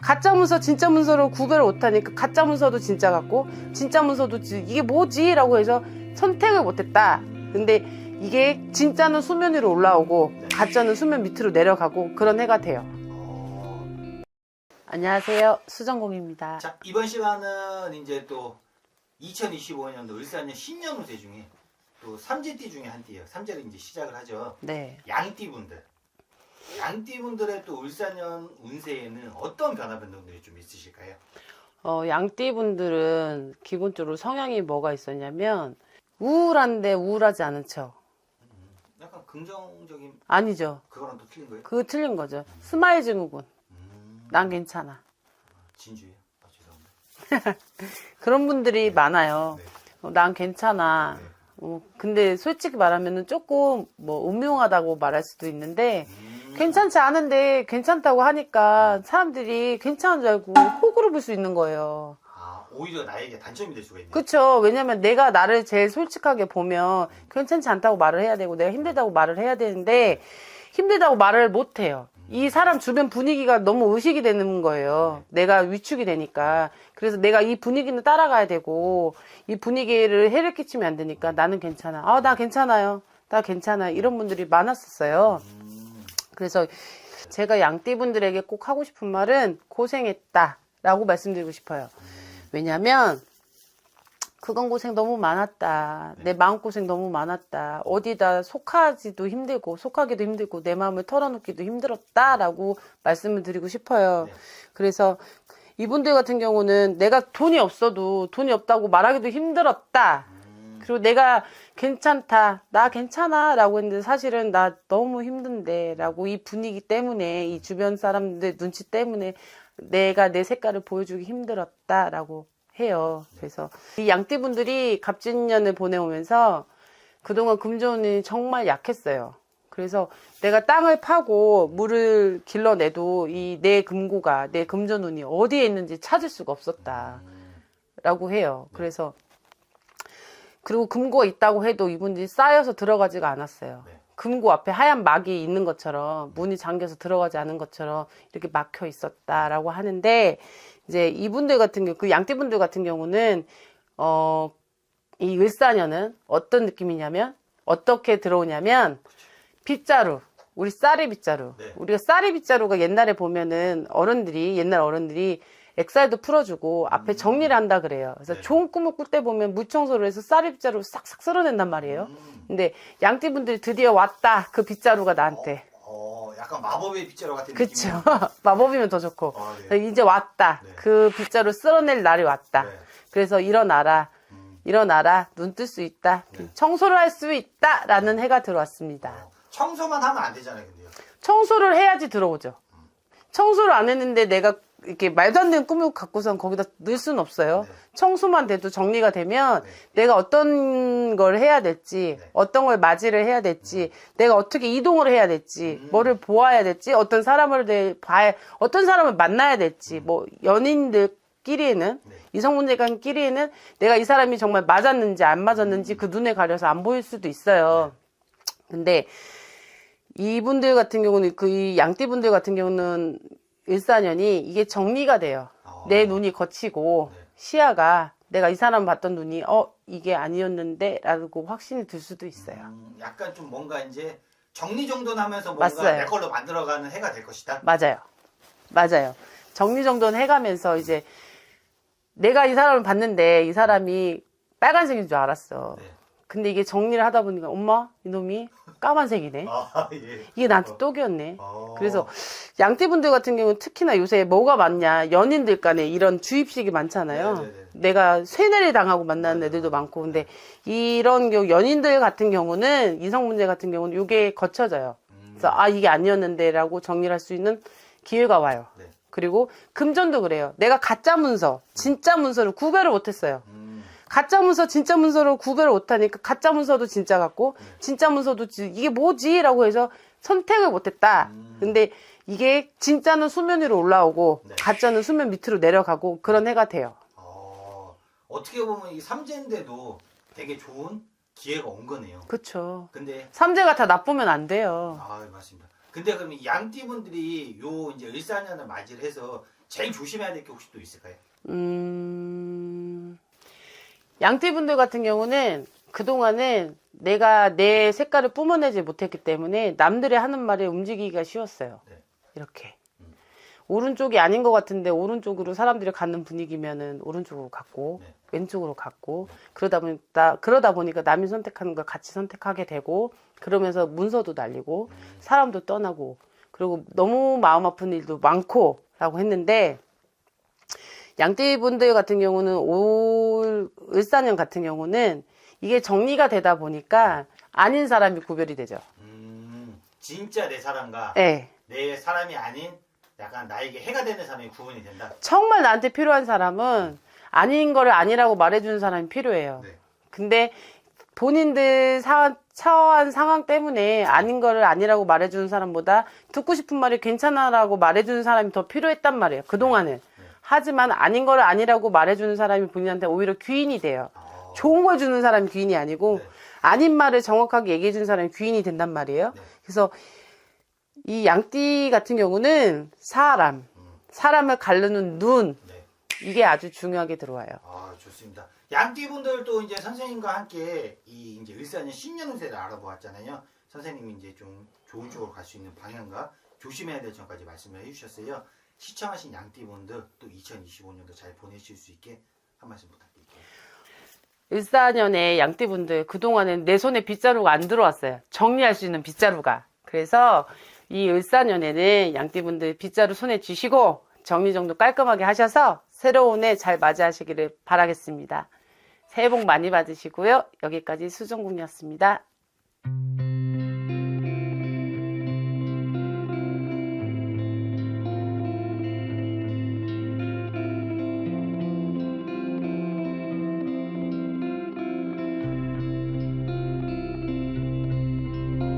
가짜 문서 진짜 문서로 구별을 못하니까 가짜 문서도 진짜 같고 진짜 문서도 이게 뭐지? 라고 해서 선택을 못했다. 근데 이게 진짜는 수면 위로 올라오고 가짜는 수면 밑으로 내려가고 그런 해가 돼요. 안녕하세요, 수정공입니다. 자, 이번 시간은 이제 또 2025년도 을사년 신년운세 중에 또 삼재띠 중에 한 띠예요. 삼재를 이제 시작을 하죠. 네. 양띠분들. 양띠분들의 또 을사년 운세에는 어떤 변화 변동들이 좀 있으실까요? 양띠분들은 기본적으로 성향이 뭐가 있었냐면 우울한데 우울하지 않은 척. 약간 긍정적인 아니죠. 그거랑 또 틀린 거예요? 그거 틀린 거죠. 스마일 증후군. 난 괜찮아. 진주예요? 아, 죄송합니다. 그런 분들이 많아요. 네. 난 괜찮아. 네. 근데 솔직히 말하면 조금 음흉하다고 말할 수도 있는데 괜찮지 않은데 괜찮다고 하니까 사람들이 괜찮은 줄 알고 호구를 불 수 있는 거예요. 아, 오히려 나에게 단점이 될 수가 있네요. 그쵸. 왜냐면 내가 나를 제일 솔직하게 보면 괜찮지 않다고 말을 해야 되고 내가 힘들다고 말을 해야 되는데 힘들다고 말을 못 해요. 이 사람 주변 분위기가 너무 의식이 되는 거예요. 내가 위축이 되니까. 그래서 내가 이 분위기는 따라가야 되고 이 분위기를 해를 끼치면 안 되니까 나는 괜찮아. 아, 나 괜찮아요. 나 괜찮아. 이런 분들이 많았었어요. 그래서 제가 양띠분들에게 꼭 하고 싶은 말은 고생했다 라고 말씀드리고 싶어요. 왜냐면 그건 고생 너무 많았다. 내 마음고생 너무 많았다. 어디다 속하기도 힘들고 내 마음을 털어놓기도 힘들었다 라고 말씀을 드리고 싶어요. 그래서 이분들 같은 경우는 내가 돈이 없어도 돈이 없다고 말하기도 힘들었다. 그리고 내가 괜찮다. 나 괜찮아 라고 했는데 사실은 나 너무 힘든데 라고 이 분위기 때문에 이 주변 사람들 눈치 때문에 내가 내 색깔을 보여주기 힘들었다 라고 해요. 그래서 이 양띠분들이 갑진년을 보내오면서 그동안 금전운이 정말 약했어요. 그래서 내가 땅을 파고 물을 길러내도 이 내 금고가 내 금전운이 어디에 있는지 찾을 수가 없었다 라고 해요. 그래서 그리고 금고가 있다고 해도 이분들이 쌓여서 들어가지가 않았어요. 금고 앞에 하얀 막이 있는 것처럼 문이 잠겨서 들어가지 않은 것처럼 이렇게 막혀 있었다라고 하는데 이제 이분들 같은 경우, 그 양띠분들 같은 경우는 이 을사년은 어떤 느낌이냐면 어떻게 들어오냐면 빗자루, 우리 쌀이 빗자루. 우리가 쌀이 빗자루가 옛날에 보면은 옛날 어른들이 엑살도 풀어주고 앞에 정리를 한다 그래요. 그래서 좋은 꿈을 꿀 때 보면 물청소를 해서 쌀이 빗자루를 싹싹 쓸어낸단 말이에요. 근데 양띠분들이 드디어 왔다. 그 빗자루가 나한테. 약간 마법의 빗자루 같은 그쵸. 느낌이요. 마법이면 더 좋고. 이제 왔다. 그 빗자루 쓸어낼 날이 왔다. 그래서 일어나라. 일어나라. 눈 뜰 수 있다. 청소를 할 수 있다. 라는 해가 들어왔습니다. 청소만 하면 안 되잖아요, 근데요. 청소를 해야지 들어오죠. 청소를 안 했는데 내가 이렇게 말도 안 되는 꿈을 갖고선 거기다 넣을 수는 없어요. 청소만 돼도 정리가 되면 내가 어떤 걸 해야 될지, 어떤 걸 맞이를 해야 될지, 내가 어떻게 이동을 해야 될지, 뭐를 보아야 될지, 어떤 사람을 만나야 될지, 연인들끼리에는, 이성분들끼리에는 내가 이 사람이 정말 맞았는지 안 맞았는지 그 눈에 가려서 안 보일 수도 있어요. 근데 이분들 같은 경우는, 이 양띠분들 같은 경우는 을사년이 이게 정리가 돼요. 내 눈이 거치고 시야가 내가 이 사람 봤던 눈이 이게 아니었는데 라고 확신이 들 수도 있어요. 약간 좀 뭔가 이제 정리정돈하면서 뭔가 맞아요. 내 걸로 만들어가는 해가 될 것이다. 맞아요. 정리정돈 해가면서 이제 내가 이 사람을 봤는데 이 사람이 빨간색인 줄 알았어. 근데 이게 정리를 하다 보니까 엄마 이놈이 까만색이네. 이게 나한테 똑이었네. 그래서 양띠분들 같은 경우는 특히나 요새 뭐가 많냐, 연인들 간에 이런 주입식이 많잖아요. 내가 쇠뇌를 당하고 만나는 애들도 많고. 근데 이런 경우 연인들 같은 경우는, 이성문제 같은 경우는 이게 거쳐져요. 그래서 이게 아니었는데 라고 정리를 할 수 있는 기회가 와요. 그리고 금전도 그래요. 내가 가짜 문서 진짜 문서를 구별을 못했어요. 가짜 문서 진짜 문서로 구별을 못하니까 가짜 문서도 진짜 같고 진짜 문서도 이게 뭐지? 라고 해서 선택을 못했다. 근데 이게 진짜는 수면 위로 올라오고 가짜는 수면 밑으로 내려가고 그런 해가 돼요. 어떻게 보면 이 삼재인데도 되게 좋은 기회가 온 거네요. 그쵸. 근데 삼재가 다 나쁘면 안 돼요. 맞습니다. 근데 그럼 이 양띠분들이 요 이제 을사년을 맞이를 해서 제일 조심해야 될 게 혹시 또 있을까요? 양띠분들 같은 경우는 그동안은 내가 내 색깔을 뿜어내지 못했기 때문에 남들이 하는 말에 움직이기가 쉬웠어요. 네. 이렇게. 오른쪽이 아닌 것 같은데 오른쪽으로 사람들이 가는 분위기면은 오른쪽으로 갔고 네. 왼쪽으로 갔고 그러다 보니까 남이 선택하는 걸 같이 선택하게 되고 그러면서 문서도 날리고 사람도 떠나고 그리고 너무 마음 아픈 일도 많고 라고 했는데 양띠분들 같은 경우는 올 을사년 같은 경우는 이게 정리가 되다 보니까 아닌 사람이 구별이 되죠. 진짜 내 사람과 네. 내 사람이 아닌 약간 나에게 해가 되는 사람이 구분이 된다. 정말 나한테 필요한 사람은 아닌 거를 아니라고 말해주는 사람이 필요해요. 네. 근데 본인들 처한 상황 때문에 아닌 거를 아니라고 말해주는 사람보다 듣고 싶은 말이 괜찮아라고 말해주는 사람이 더 필요했단 말이에요. 그동안은. 하지만 아닌 거를 아니라고 말해주는 사람이 본인한테 오히려 귀인이 돼요. 좋은 걸 주는 사람이 귀인이 아니고 네. 아닌 말을 정확하게 얘기해주는 사람이 귀인이 된단 말이에요. 네. 그래서 이 양띠 같은 경우는 사람을 가르는 눈 네. 이게 아주 중요하게 들어와요. 아, 좋습니다. 양띠분들도 이제 선생님과 함께 이 이제 을사년 신년 운세를 알아보았잖아요. 선생님이 이제 좀 좋은 쪽으로 갈 수 있는 방향과 조심해야 될 점까지 말씀을 해주셨어요. 시청하신 양띠분들 또 2025년도 잘 보내실 수 있게 한 말씀 부탁드릴게요. 을사년에 양띠분들 그동안은 내 손에 빗자루가 안 들어왔어요. 정리할 수 있는 빗자루가. 그래서 이 을사년에는 양띠분들 빗자루 손에 쥐시고 정리정돈 깔끔하게 하셔서 새로운 해 잘 맞이하시기를 바라겠습니다. 새해 복 많이 받으시고요. 여기까지 수정궁이었습니다.